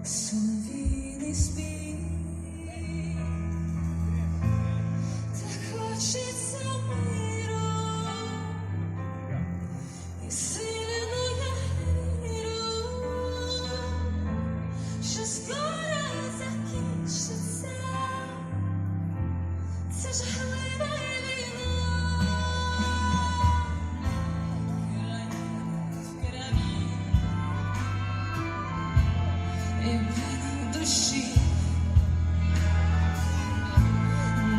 Солов'їний спів, так хочеться миру, і сильно я вірю, що скоро закінчиться це жахлива війна. І в душі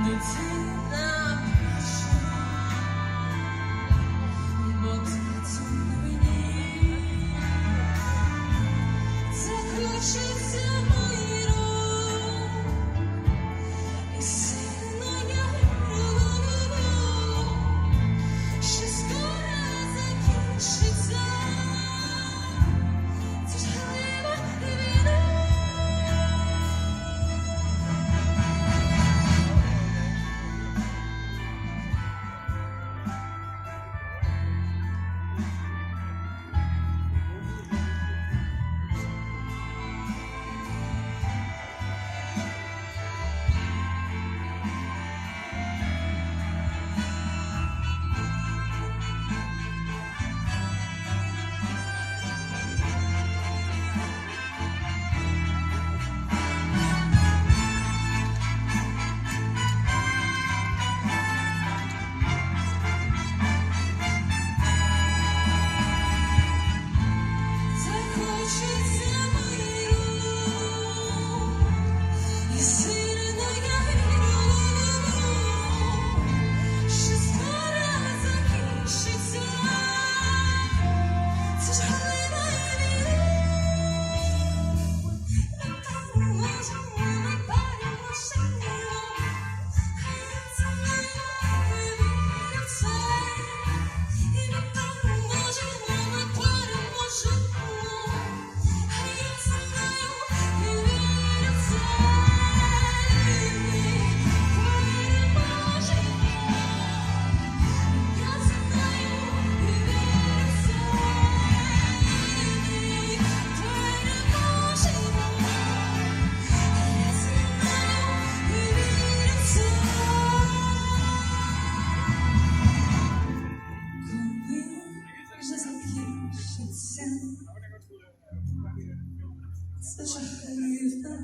дитина плаче, бо ти мені захочеться миру, і сильно я вірю, що скоро закінчиться це жахлива війна. Це жахлива війна.